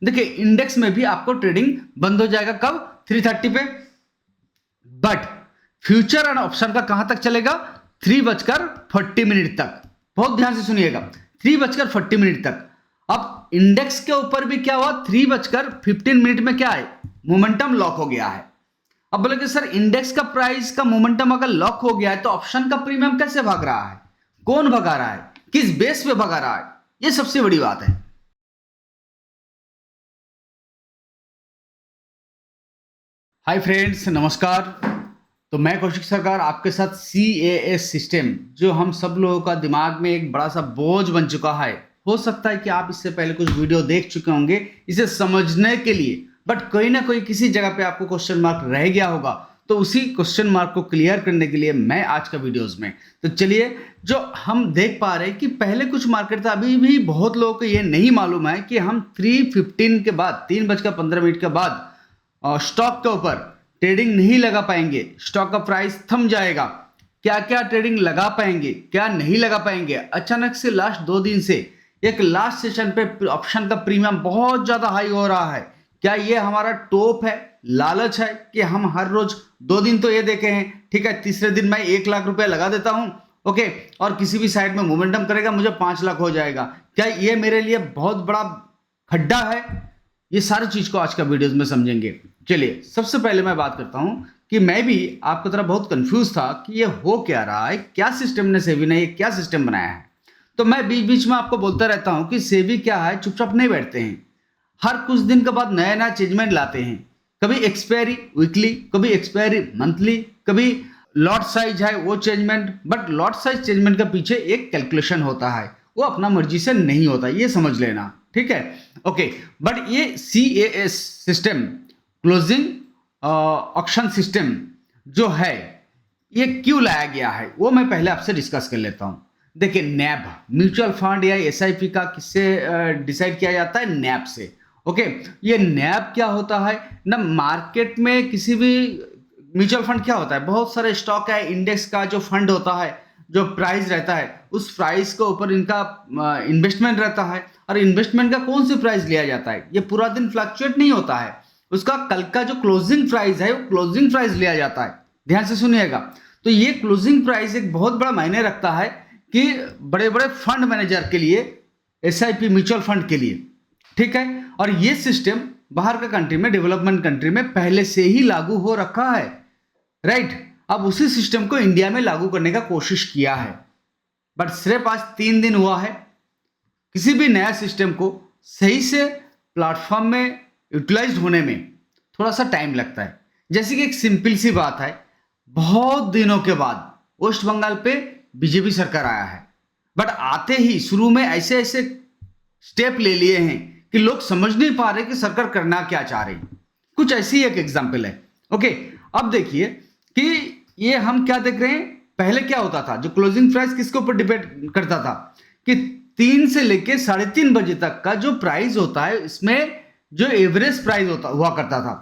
देखिए इंडेक्स में भी आपको ट्रेडिंग बंद हो जाएगा कब? 3:30 पे। बट फ्यूचर एंड ऑप्शन का कहां तक चलेगा? 3:40 तक। बहुत ध्यान से सुनिएगा, 3:40 तक। अब इंडेक्स के ऊपर भी क्या हुआ? 3:15 में क्या है? मोमेंटम लॉक हो गया है। अब बोले कि सर इंडेक्स का प्राइस का मोमेंटम अगर लॉक हो गया है तो ऑप्शन का प्रीमियम कैसे भाग रहा है? कौन भगा रहा है? किस बेस पे भगा रहा है? ये सबसे बड़ी बात है। हाय फ्रेंड्स, नमस्कार। तो मैं कौशिक सरकार आपके साथ CAS सिस्टम, जो हम सब लोगों का दिमाग में एक बड़ा सा बोझ बन चुका है। हो सकता है कि आप इससे पहले कुछ वीडियो देख चुके होंगे इसे समझने के लिए, बट कोई ना कोई किसी जगह पे आपको क्वेश्चन मार्क रह गया होगा। तो उसी क्वेश्चन मार्क को क्लियर करने के लिए मैं आज का वीडियोस में, तो चलिए, जो हम देख पा रहे हैं कि पहले कुछ मार्केट था, अभी भी बहुत लोगों को ये नहीं मालूम है कि हम 3:15 के बाद, 3:15 के बाद स्टॉक के ऊपर ट्रेडिंग नहीं लगा पाएंगे। स्टॉक का प्राइस थम जाएगा। क्या क्या ट्रेडिंग लगा पाएंगे, क्या नहीं लगा पाएंगे? अचानक से लास्ट 2 दिन से एक लास्ट सेशन पे ऑप्शन का प्रीमियम बहुत ज्यादा हाई हो रहा है। क्या ये हमारा टॉप है, लालच है कि हम हर रोज 2 दिन तो ये देखे हैं, ठीक है, तीसरे दिन मैं 1 लाख रुपए लगा देता हूं, ओके, और किसी भी साइड में मोमेंटम करेगा मुझे 5 लाख हो जाएगा। क्या ये मेरे लिए बहुत बड़ा खड्डा है? ये सारी चीज को आज का वीडियोस में समझेंगे। चलिए, सबसे पहले मैं बात करता हूं कि मैं भी आपकी तरह बहुत कंफ्यूज था कि ये हो क्या रहा है, क्या सिस्टम ने, सेबी ने ये क्या सिस्टम बनाया है। तो मैं बीच बीच में आपको बोलता रहता हूं कि सेबी क्या है, चुपचाप नहीं बैठते हैं। हर कुछ दिन के बाद नया नया चेंजमेंट लाते हैं। कभी एक्सपायरी वीकली, कभी एक्सपायरी मंथली, कभी लॉट साइज है वो changement. But lot size changement के पीछे एक कैलकुलेशन होता है, वो अपना मर्जी से नहीं होता, ये समझ लेना, ठीक है, ओके। बट ये CAS system, closing auction system जो है, ये क्यों लाया गया है वो मैं पहले आपसे डिस्कस कर लेता हूं। देखिए, नैब म्यूचुअल फंड या SIP का किससे डिसाइड किया जाता है? नैब से, ओके। ये नैब क्या होता है ना, मार्केट में किसी भी म्यूचुअल फंड क्या होता है, बहुत सारे स्टॉक है, इंडेक्स का जो फंड होता है, जो प्राइस रहता है, उस प्राइस के ऊपर इनका इन्वेस्टमेंट रहता है। और इन्वेस्टमेंट का कौन सी प्राइस लिया जाता है? ये पूरा दिन फ्लक्चुएट नहीं होता है, उसका कल का जो क्लोजिंग प्राइस है वो क्लोजिंग प्राइस लिया जाता है। ध्यान से सुनिएगा। तो ये क्लोजिंग प्राइस एक बहुत बड़ा मायने रखता है कि बड़े बड़े फंड मैनेजर के लिए, SIP म्यूचुअल फंड के लिए, ठीक है। और ये सिस्टम बाहर का कंट्री में, डेवलपमेंट कंट्री में पहले से ही लागू हो रखा है, राइट। अब उसी सिस्टम को इंडिया में लागू करने का कोशिश किया है, बट सिर्फ आज 3 दिन हुआ है। किसी भी नया सिस्टम को सही से प्लेटफॉर्म में यूटिलाइज होने में थोड़ा सा टाइम लगता है। जैसे कि एक सिंपल सी बात है, बहुत दिनों के बाद वेस्ट बंगाल पे BJP सरकार आया है, बट आते ही शुरू में ऐसे ऐसे स्टेप ले लिए हैं कि लोग समझ नहीं पा रहे कि सरकार करना क्या चाह रही। कुछ ऐसी एक एग्जाम्पल है, ओके। अब देखिए कि ये हम क्या देख रहे हैं, पहले क्या होता था, जो क्लोजिंग प्राइस किसके ऊपर डिपेंड करता था कि 3 से लेके 3:30 बजे तक का जो प्राइस होता है, इसमें जो एवरेज प्राइस होता हुआ करता था।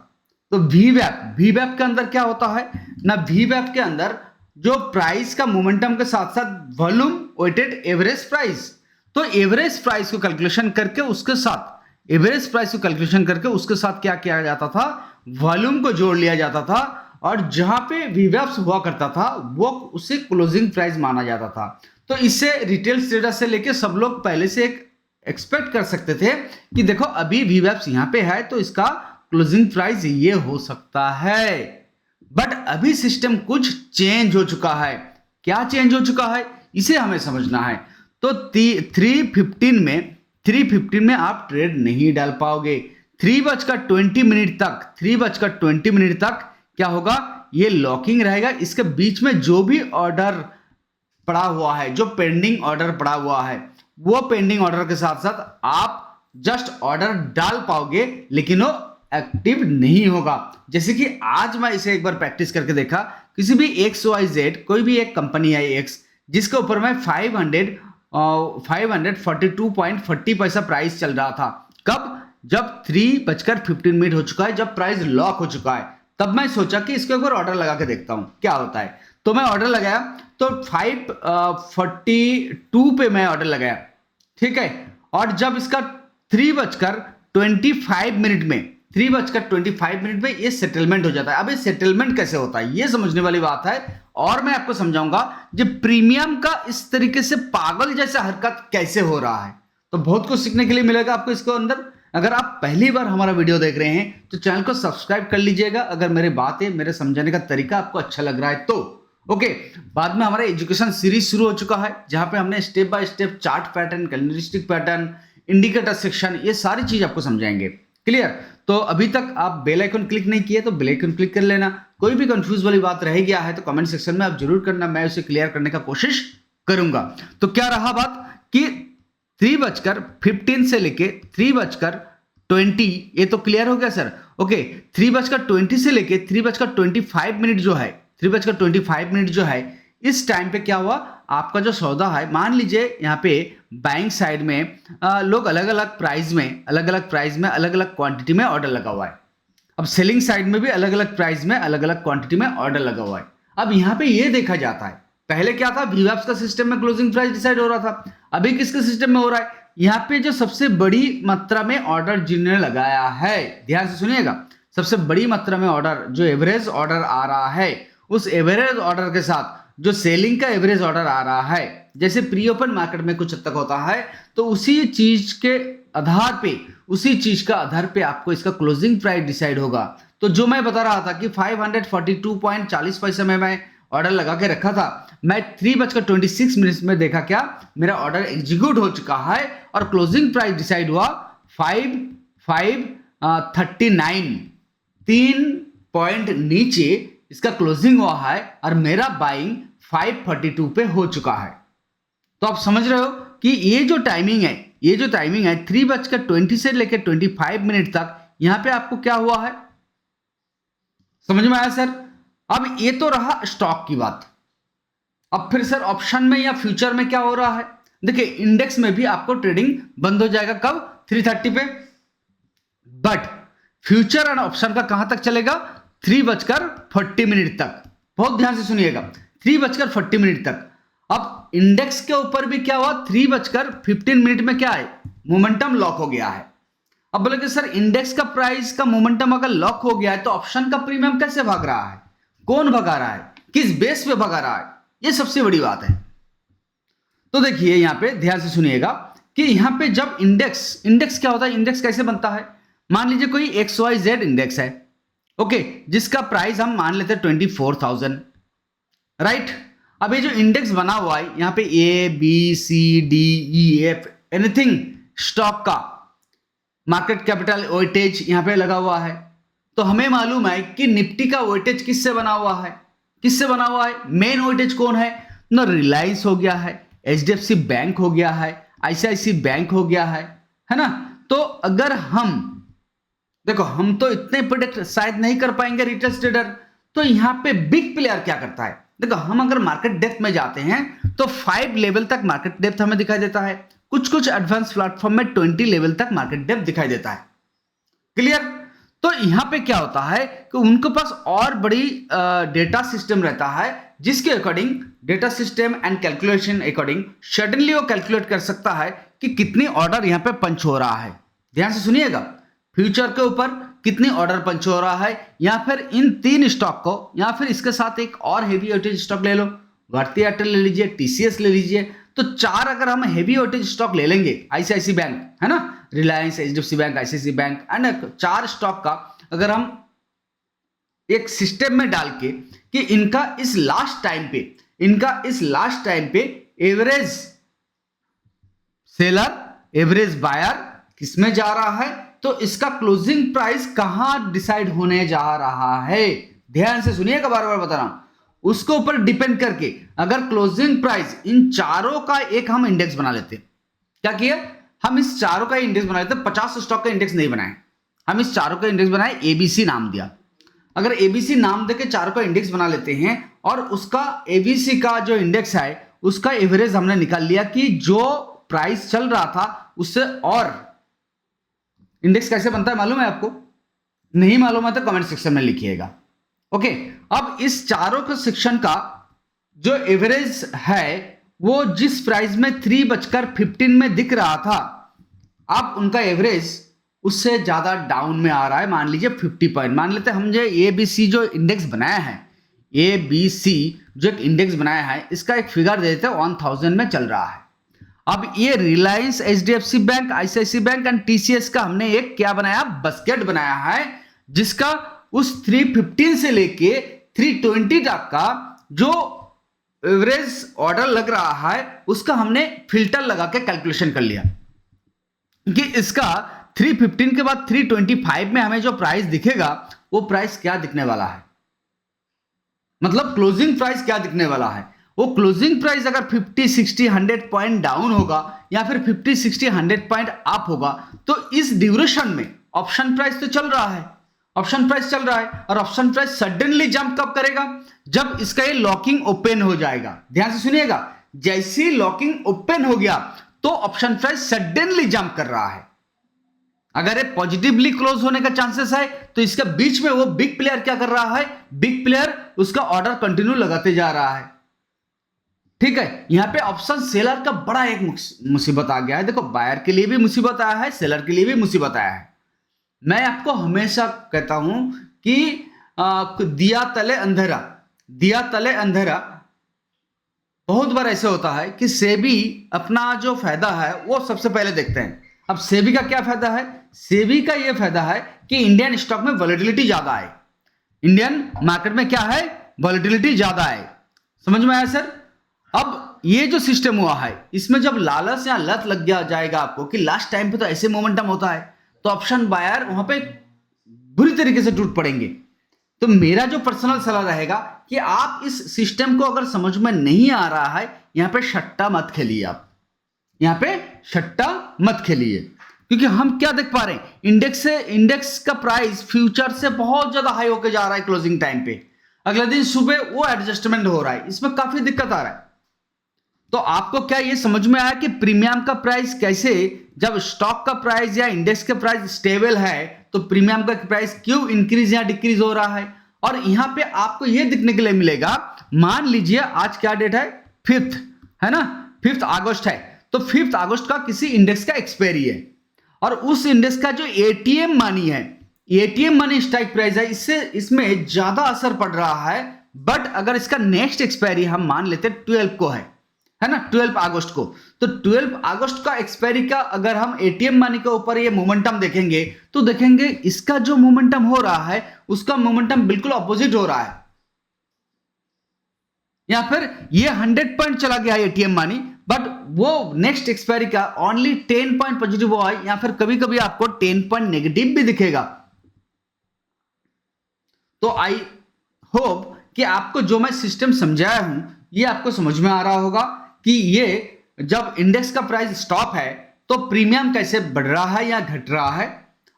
तो VWAP के अंदर क्या होता है ना, VWAP के अंदर जो प्राइस का मोमेंटम के साथ साथ वॉल्यूम वेटेड एवरेज प्राइस, तो एवरेज प्राइस को कैलकुलेशन करके उसके साथ, एवरेज प्राइस को कैलकुलेशन करके उसके साथ क्या किया जाता था, वॉल्यूम को जोड़ लिया जाता था, और जहां पे VWAP हुआ करता था वो उसे क्लोजिंग प्राइस माना जाता था। तो इससे रिटेल ट्रेडर से लेके सब लोग पहले से एक एक्सपेक्ट कर सकते थे कि देखो अभी VWAP यहां पे है तो इसका क्लोजिंग प्राइस ये हो सकता है। बट अभी सिस्टम कुछ चेंज हो चुका है। क्या चेंज हो चुका है, इसे हमें समझना है। तो 3:15 में आप ट्रेड नहीं डाल पाओगे। 3:20 तक क्या होगा, ये लॉकिंग रहेगा। इसके बीच में जो भी ऑर्डर पड़ा हुआ है, जो पेंडिंग ऑर्डर पड़ा हुआ है, वो पेंडिंग ऑर्डर के साथ साथ आप जस्ट ऑर्डर डाल पाओगे, लेकिन वो एक्टिव नहीं होगा। जैसे कि आज मैं इसे एक बार प्रैक्टिस करके देखा, किसी भी XYZ, कोई भी एक कंपनी है X, जिसके ऊपर मैं 542.40 पैसा प्राइस चल रहा था। कब? जब 3:15 हो चुका है, जब प्राइस लॉक हो चुका है, तब मैं सोचा कि इसको एक बार ऑर्डर लगा के देखता हूं क्या होता है। तो मैं ऑर्डर लगाया, तो 542 पे मैं ऑर्डर लगाया, ठीक है। और जब इसका 3:15 25 मिनट में 3:25 में ये सेटलमेंट हो जाता है। अब ये सेटलमेंट कैसे होता है ये समझने वाली बात है, और मैं आपको समझाऊंगा जब प्रीमियम का इस तरीके से पागल जैसा हरकत कैसे हो रहा है। तो बहुत कुछ सीखने के लिए मिलेगा आपको इसके अंदर। अगर आप पहली बार हमारा वीडियो देख रहे हैं तो चैनल को सब्सक्राइब कर लीजिएगा, अगर मेरी बातें मेरे समझाने का तरीका आपको अच्छा लग रहा है तो। ओके, बाद में हमारा एजुकेशन सीरीज शुरू हो चुका है जहां पे हमने step by step chart pattern, candlestick pattern, indicator section, ये सारी चीज आपको समझाएंगे। क्लियर? तो अभी तक आप बेल आइकन क्लिक नहीं किए तो बेल आइकन क्लिक कर लेना। कोई भी कंफ्यूज वाली बात रह गया है तो कमेंट सेक्शन में आप जरूर करना, मैं उसे क्लियर करने का कोशिश करूंगा। तो क्या रहा बात कि 3:15 से लेके 3:20, ये तो क्लियर हो गया सर। ओके, 3:20 से लेके 3:25 जो है, 3:25 जो है, इस टाइम पे क्या हुआ, आपका जो सौदा है, मान लीजिए यहाँ पे बैंक साइड में लोग अलग अलग प्राइस में अलग अलग क्वांटिटी में ऑर्डर लगा हुआ है। अब सेलिंग साइड में भी अलग अलग प्राइस में अलग अलग क्वांटिटी में ऑर्डर लगा हुआ है। अब यहाँ पे ये देखा जाता है, पहले क्या था, वीवैप्स का सिस्टम में क्लोजिंग प्राइस डिसाइड हो रहा था, अभी किसके सिस्टम में हो रहा है, यहाँ पे जो सबसे बड़ी मात्रा में ऑर्डर जिन्होंने लगाया है, ध्यान से सुनिएगा, सबसे बड़ी मात्रा में ऑर्डर, जो एवरेज ऑर्डर आ रहा है, उस एवरेज ऑर्डर के साथ जो सेलिंग का एवरेज ऑर्डर आ रहा है, जैसे प्री ओपन मार्केट में कुछ हद तक होता है, तो उसी चीज के आधार पे, उसी चीज का आधार पे आपको इसका क्लोजिंग प्राइस डिसाइड होगा। तो जो मैं बता रहा था कि 542.40 में मैं ऑर्डर लगा के रखा था, मैं 3:26 में देखा क्या, मेरा ऑर्डर एग्जीक्यूट हो चुका है और क्लोजिंग प्राइस डिसाइड हुआ 5,539, 3 पॉइंट नीचे इसका क्लोजिंग हुआ है और मेरा बाइंग 542 पे हो चुका है। तो आप समझ रहे हो कि ये जो टाइमिंग है 3:20 से लेकर 25 तक, यहां पे आपको क्या हुआ है, समझ में आया सर? अब ये तो रहा स्टॉक की बात। अब फिर सर ऑप्शन में या फ्यूचर में क्या हो रहा है, देखिए इंडेक्स में भी आपको ट्रेडिंग बंद हो जाएगा कब, 3:30 पे, बट फ्यूचर एंड ऑप्शन का कहां तक चलेगा, 3:40 तक। बहुत ध्यान से सुनिएगा, 3:40 तक। अब इंडेक्स के ऊपर भी क्या हुआ, 3:15 में क्या है, मोमेंटम लॉक हो गया है। अब बोले कि सर इंडेक्स का प्राइस का मोमेंटम अगर लॉक हो गया है तो ऑप्शन का प्रीमियम कैसे भाग रहा है, कौन भगा रहा है, किस बेस पे भगा रहा है, ये सबसे बड़ी बात है। तो देखिए यहां पे ध्यान से सुनिएगा कि यहां पे जब इंडेक्स क्या होता है, इंडेक्स कैसे बनता है, मान लीजिए कोई XYZ इंडेक्स है, ओके, जिसका प्राइस हम मान लेते हैं 24,000, राइट। अब ये जो इंडेक्स बना हुआ है यहां पे ABCDEF एनीथिंग स्टॉक का मार्केट कैपिटल वेटेज यहां पे लगा हुआ है। तो हमें मालूम है कि निफ्टी का वेटेज किससे बना हुआ है, मेन वेटेज कौन है ना, रिलायंस हो गया है, HDFC बैंक हो गया है, ICICI बैंक हो गया है ना। तो अगर हम देखो, हम तो इतने प्रोडक्ट शायद नहीं कर पाएंगे रिटेल ट्रेडर, तो यहां पे बिग प्लेयर क्या करता है, देखो हम अगर मार्केट डेप्थ में जाते हैं तो 5 लेवल तक मार्केट डेप्थ हमें दिखाई देता है, कुछ एडवांस प्लेटफॉर्म में 20 लेवल तक मार्केट डेप्थ दिखाई देता है। क्लियर? तो यहां पे क्या होता है कि उनके पास और बड़ी डेटा सिस्टम रहता है, जिसके according data system and calculation according suddenly वो कैलकुलेट कर सकता है कि कितनी ऑर्डर यहां पे पंच हो रहा है। ध्यान से सुनिएगा, फ्यूचर के ऊपर कितनी ऑर्डर पंच हो रहा है, या फिर इन 3 स्टॉक को, या फिर इसके साथ एक और हेवी वेटेज स्टॉक ले लो, भारतीय एयरटेल ले लीजिए, TCS ले लीजिए, तो 4 अगर हम हेवी वेटेज स्टॉक ले लेंगे, ICICI बैंक है ना, Reliance, HDFC bank, ICICI bank and 4 stock का अगर हम एक सिस्टम में डाल के कि इनका इस लास्ट टाइम पे एवरेज सेलर, एवरेज बायर किसमें जा रहा है, तो इसका क्लोजिंग प्राइस कहां डिसाइड होने जा रहा है, ध्यान से सुनिएगा, बार बार बता रहा हूं, उसके ऊपर डिपेंड करके अगर क्लोजिंग प्राइस, इन चारों का एक हम इंडेक्स बना लेते हैं। क्या किया, हम इस चारों का इंडेक्स बना लेते हैं, 50 स्टॉक का इंडेक्स नहीं बनाए, हम इस चारों का इंडेक्स बनाए, ABC नाम दिया। अगर ABC नाम देके चारों का इंडेक्स बना लेते हैं और उसका ABC का जो इंडेक्स है उसका एवरेज हमने निकाल लिया कि जो प्राइस चल रहा था उससे, और इंडेक्स कैसे बनता है मालूम है आपको, नहीं मालूम है तो कमेंट सेक्शन में लिखिएगा। ओके, अब इस चारों के सेक्शन का जो एवरेज है वो जिस प्राइस में 3:15 में दिख रहा था, आप उनका एवरेज उससे ज़्यादा डाउन में आ रहा है, मान लीजिए 50 पॉइंट, मान लेते हैं हम जो ABC जो इंडेक्स बनाया है, ABC जो एक इंडेक्स बनाया है, इसका एक फिगर दे देते हैं 1000 में चल रहा है। अब ये Reliance, HDFC bank, ICICI bank and TCS का हमने एक क्या बनाया, बास्केट बनाया है, जिसका उस 315 से लेके 320 तक का जो एवरेज ऑर्डर लग रहा है उसका हमने फिल्टर लगा के कैलकुलेशन कर लिया कि इसका 315 के बाद 325 में हमें जो प्राइस दिखेगा वो प्राइस क्या दिखने वाला है, मतलब क्लोजिंग प्राइस क्या दिखने वाला है। वो क्लोजिंग प्राइस अगर 50, 60, 100 पॉइंट डाउन होगा या फिर 50, 60, 100 पॉइंट अप होगा, तो इस ड्यूरेशन में ऑप्शन प्राइस तो चल रहा है, ऑप्शन प्राइस चल रहा है, और ऑप्शन प्राइस सडनली जंप कब करेगा, जब इसका ये लॉकिंग ओपन हो जाएगा। ध्यान से सुनिएगा, जैसे लॉकिंग ओपन हो गया तो ऑप्शन प्राइस सडनली जंप कर रहा है। अगर ये पॉजिटिवली क्लोज होने का चांसेस है तो इसके बीच में वो बिग प्लेयर क्या कर रहा है, बिग प्लेयर उसका ऑर्डर कंटिन्यू लगाते जा रहा है। ठीक है, यहां पे ऑप्शन सेलर का बड़ा एक मुसीबत आ गया है। देखो, बायर के लिए भी मुसीबत आया है, सेलर के लिए भी मुसीबत आया है। मैं आपको हमेशा कहता हूं कि दिया तले अंधेरा, दिया तले अंधेरा। बहुत बार ऐसे होता है कि सेबी अपना जो फायदा है वो सबसे पहले देखते हैं। अब सेबी का क्या फायदा है, सेबी का ये फायदा है कि इंडियन स्टॉक में वॉलेटिलिटी ज्यादा है, इंडियन मार्केट में क्या है, वॉलेटिलिटी ज्यादा है। समझ में आया सर? अब ये जो सिस्टम हुआ है इसमें जब लालच या लत लग गया जाएगा आपको कि लास्ट टाइम पे तो ऐसे मोमेंटम होता है, तो ऑप्शन बायर वहां पे बुरी तरीके से टूट पड़ेंगे। तो मेरा जो पर्सनल सलाह रहेगा कि आप इस सिस्टम को अगर समझ में नहीं आ रहा है, यहां पे सट्टा मत खेलिए, आप यहां पे सट्टा मत खेलिए। क्योंकि हम क्या देख पा रहे हैं, इंडेक्स का प्राइस फ्यूचर से बहुत ज्यादा हाई होकर जा रहा है क्लोजिंग टाइम पे, अगले दिन सुबह वो एडजस्टमेंट हो रहा है, इसमें काफी दिक्कत आ रहा है। तो आपको क्या ये समझ में आया कि प्रीमियम का प्राइस कैसे, जब स्टॉक का प्राइस या इंडेक्स का प्राइस स्टेबल है तो प्रीमियम का प्राइस क्यों इंक्रीज या डिक्रीज हो रहा है। और यहां पे आपको ये दिखने के लिए मिलेगा, मान लीजिए आज क्या डेट है, 5th है ना, 5 अगस्त है, तो 5 अगस्त का किसी इंडेक्स का एक्सपायरी है, और उस इंडेक्स का जो एटीएम मनी है, एटीएम मनी स्ट्राइक प्राइस है, इससे इसमें ज्यादा असर पड़ रहा है। बट अगर इसका नेक्स्ट एक्सपायरी हम मान लेते 12 को है ना, 12 अगस्त को, तो 12 अगस्त का एक्सपायरी का अगर हम एटीएम मनी के ऊपर ये मोमेंटम देखेंगे तो देखेंगे इसका जो मोमेंटम हो रहा है उसका मोमेंटम बिल्कुल ऑपोजिट हो रहा है। या फिर ये 100 पॉइंट चला गया एटीएम मनी, बट वो नेक्स्ट एक्सपायरी का ओनली 10 पॉइंट पॉजिटिव हुआ है, या फिर कभी कभी आपको 10 पॉइंट नेगेटिव भी दिखेगा। तो आई होप कि आपको जो मैं सिस्टम समझाया हूं ये आपको समझ में आ रहा होगा कि ये जब इंडेक्स का प्राइस स्टॉप है तो प्रीमियम कैसे बढ़ रहा है या घट रहा है।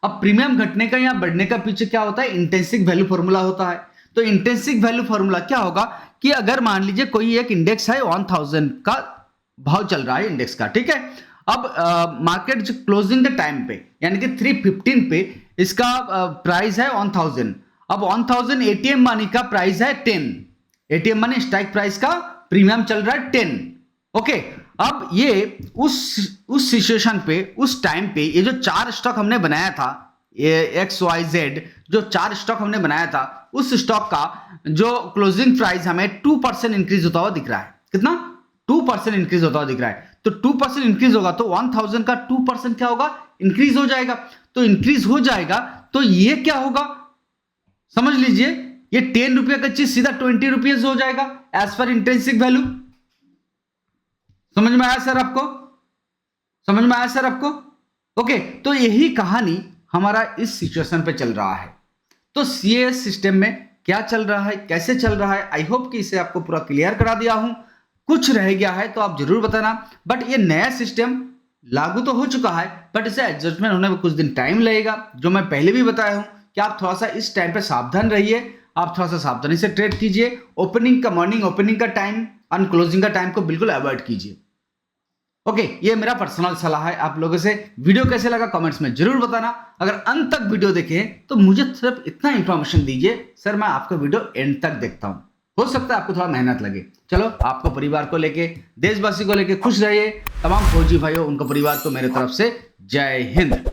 अब प्रीमियम घटने का या बढ़ने का पीछे क्या होता है, इंट्रिंसिक वैल्यू फॉर्मूला होता है। तो इंट्रिंसिक वैल्यू फॉर्मूला क्या होगा कि अगर मान लीजिए कोई एक इंडेक्स है, 1000 का भाव चल रहा है इंडेक्स का, ठीक है। अब मार्केट जो क्लोजिंग के टाइम पे यानी कि 315 पे इसका प्राइस है 1000। अब 1000 एटीएम मनी का प्राइस है 10, एटीएम मनी स्ट्राइक प्राइस का प्रीमियम चल रहा है 10। ओके, अब ये उस सिचुएशन पे, उस टाइम पे ये जो 4 स्टॉक हमने बनाया था, XYZ जो 4 स्टॉक हमने बनाया था, उस स्टॉक का जो क्लोजिंग प्राइस हमें 2% इंक्रीज होता हुआ दिख रहा है। कितना? 2% इंक्रीज होता हुआ दिख रहा है। तो 2% इंक्रीज होगा तो 1000 का 2% क्या होगा, इंक्रीज हो जाएगा। तो इंक्रीज हो जाएगा तो ये क्या होगा, समझ लीजिए, ये 10 रुपये का चीज सीधा 20 रुपीज हो जाएगा एज पर इंट्रिंसिक वैल्यू। समझ में आया सर आपको? समझ में आया सर आपको? ओके, तो यही कहानी हमारा इस सिचुएशन पे चल रहा है। तो सीएएस सिस्टम में क्या चल रहा है, कैसे चल रहा है, आई होप कि इसे आपको पूरा क्लियर करा दिया हूं। कुछ रह गया है तो आप जरूर बताना। बट ये नया सिस्टम लागू तो हो चुका है, बट इसे एडजस्टमेंट होने में कुछ दिन टाइम लगेगा। जो मैं पहले भी बताया हूं कि आप थोड़ा सा इस टाइम पे सावधान रहिए, आप थोड़ा सा सावधानी से ट्रेड कीजिए। ओपनिंग का, मॉर्निंग ओपनिंग का टाइम और क्लोजिंग का टाइम को बिल्कुल अवॉइड कीजिए। ओके, ये मेरा पर्सनल सलाह है आप लोगों से। वीडियो कैसे लगा कमेंट्स में जरूर बताना। अगर अंत तक वीडियो देखें तो मुझे सिर्फ इतना इंफॉर्मेशन दीजिए, सर मैं आपका वीडियो एंड तक देखता हूं। हो सकता है आपको थोड़ा मेहनत लगे। चलो, आपको परिवार को लेके, देशवासी को लेके खुश रहिए। तमाम फौजी भाइयों, उनके परिवार को मेरे तरफ से जय हिंद।